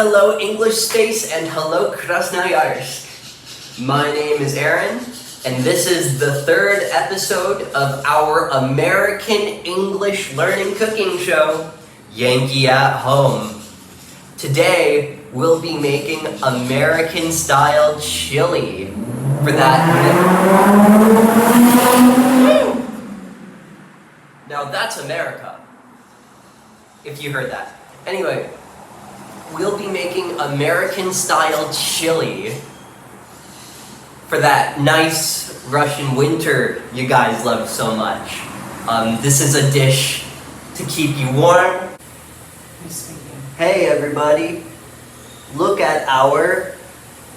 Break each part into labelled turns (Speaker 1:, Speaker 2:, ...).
Speaker 1: Hello English Space and hello Krasnoyarsk. My name is Aaron and this is the third episode of our American English learning cooking show, Yankee at Home. Today we'll be making American style chili. For that, now that's America, if you heard that. Anyway, we'll be making American style chili for that nice Russian winter you guys love so much. This is a dish to keep you warm. Hey everybody, look at our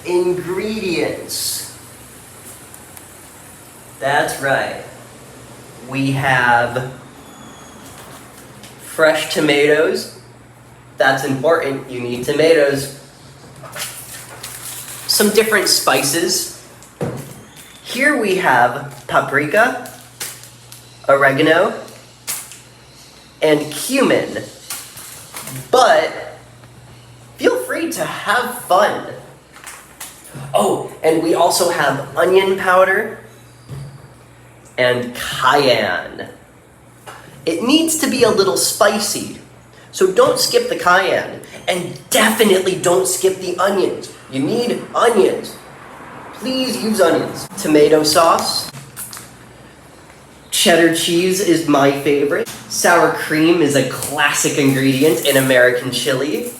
Speaker 1: ingredients. That's right. We have fresh tomatoes. That's important, you need tomatoes. Some different spices. Here we have paprika, oregano, and cumin. But feel free to have fun. Oh, and we also have onion powder and cayenne. It needs to be a little spicy, so don't skip the cayenne, and definitely don't skip the onions. You need onions. Please use onions. Tomato sauce. Cheddar cheese is my favorite. Sour cream is a classic ingredient in American chili.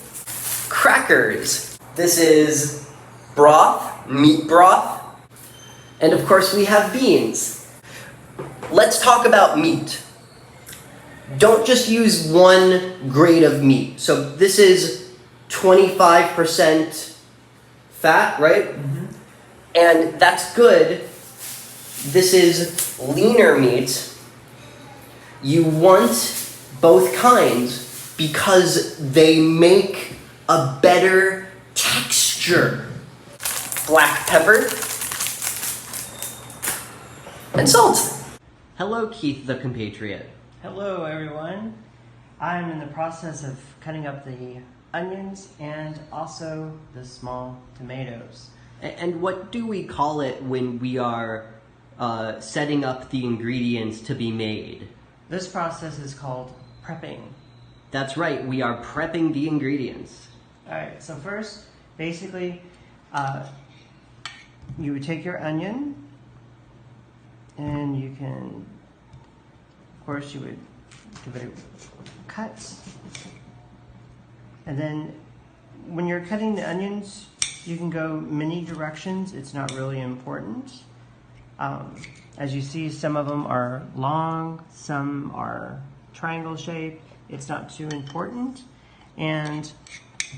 Speaker 1: Crackers. This is broth, meat broth. And of course we have beans. Let's talk about meat. Don't just use one grade of meat. So this is 25% fat, right? Mm-hmm. And that's good. This is leaner meat. You want both kinds because they make a better texture. Black pepper and salt. Hello, Keith the compatriot.
Speaker 2: Hello everyone. I'm in the process of cutting up the onions and also the small tomatoes.
Speaker 1: And what do we call it when we are setting up the ingredients to be made?
Speaker 2: This process is called prepping.
Speaker 1: That's right, we are prepping the ingredients.
Speaker 2: Alright, so first, basically, you would take your onion and you can, of course, you would give it a cut. And then when you're cutting the onions, you can go many directions. It's not really important. As you see, some of them are long, some are triangle shaped. It's not too important. And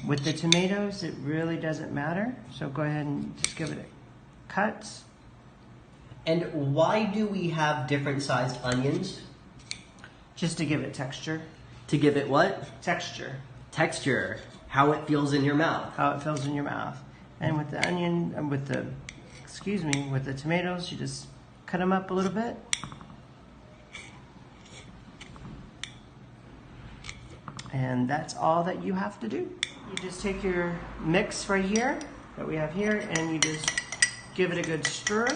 Speaker 2: with the tomatoes, it really doesn't matter. So go ahead and just give it a cut.
Speaker 1: And why do we have different sized onions?
Speaker 2: Just to give it texture.
Speaker 1: To give it what?
Speaker 2: Texture.
Speaker 1: Texture. How it feels in your mouth.
Speaker 2: How it feels in your mouth. And with the onion, with the tomatoes, you just cut them up a little bit. And that's all that you have to do. You just take your mix right here, that we have here, and you just give it a good stir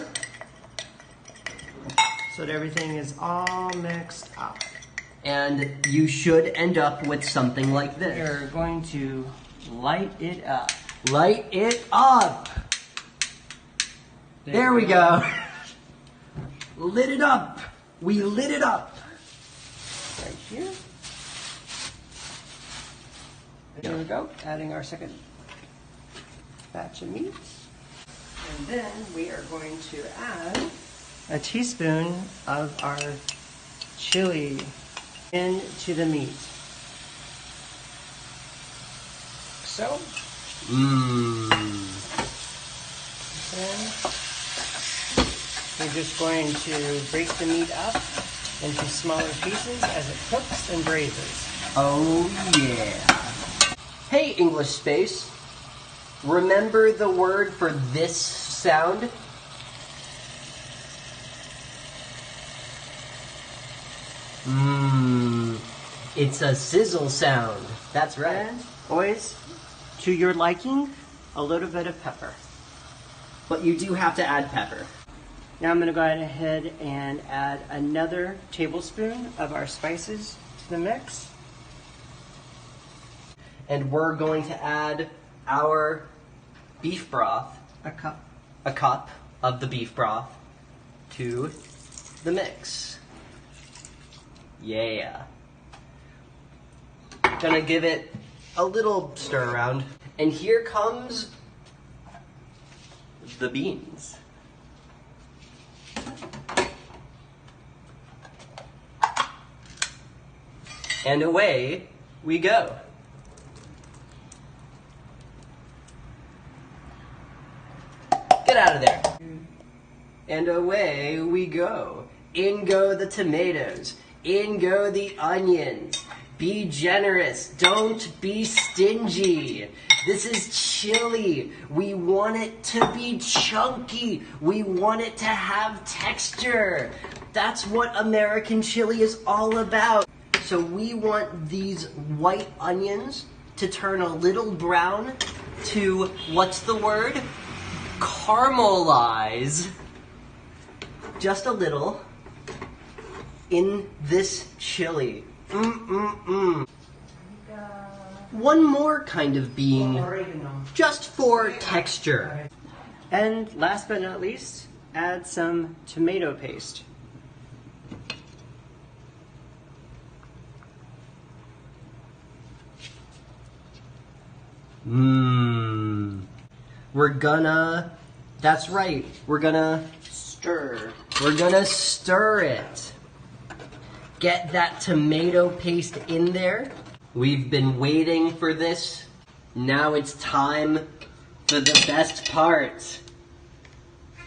Speaker 2: so that everything is all mixed up.
Speaker 1: And you should end up with something like this.
Speaker 2: You're going to light it up.
Speaker 1: Light it up! There we go. Lit it up. We lit it up.
Speaker 2: Right here. There we go. Adding our second batch of meat. And then we are going to add a teaspoon of our chili into the meat. So. We're just going to break the meat up into smaller pieces as it cooks and braises.
Speaker 1: Oh yeah. Hey English Space, remember the word for this sound? It's a sizzle sound. That's right.
Speaker 2: And always to your liking, a little bit of pepper.
Speaker 1: But you do have to add pepper.
Speaker 2: Now I'm going to go ahead and add another tablespoon of our spices to the mix.
Speaker 1: And we're going to add our beef broth,
Speaker 2: A cup.
Speaker 1: a cup of the beef broth, to the mix. Yeah. Gonna give it a little stir around. And here comes the beans. And away we go. Get out of there. And away we go. In go the tomatoes. In go the onions. Be generous. Don't be stingy. This is chili. We want it to be chunky. We want it to have texture. That's what American chili is all about. So we want these white onions to turn a little brown to, what's the word? Caramelize. Just a little in this chili. One more kind of bean,
Speaker 2: Oregano.
Speaker 1: just for texture.
Speaker 2: And last but not least, add some tomato paste.
Speaker 1: That's right, we're gonna
Speaker 2: Stir.
Speaker 1: stir it. Get that tomato paste in there. We've been waiting for this. Now it's time for the best part.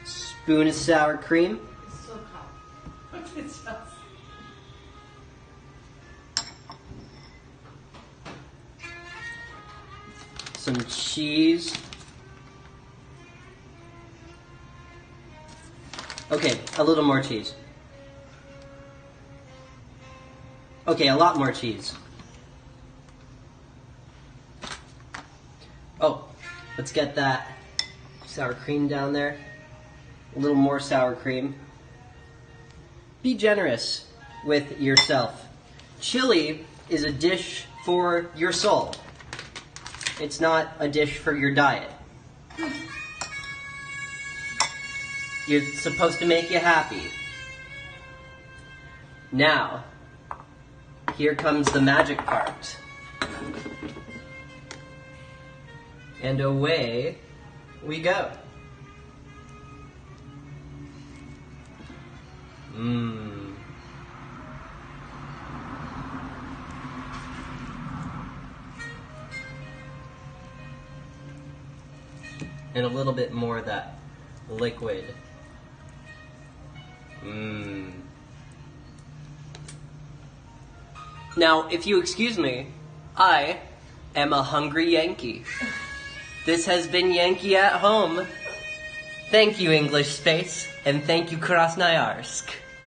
Speaker 1: Spoon of sour cream.
Speaker 3: It's so hot. It's just...
Speaker 1: Some cheese. Okay, a little more cheese. Okay, a lot more cheese. Oh, let's get that sour cream down there. A little more sour cream. Be generous with yourself. Chili is a dish for your soul. It's not a dish for your diet. It's supposed to make you happy. Now, here comes the magic part. And away we go. Mmm. And a little bit more of that liquid. Mmm. Now, if you excuse me, I am a hungry Yankee. This has been Yankee at Home. Thank you, English Space, and thank you, Krasnoyarsk.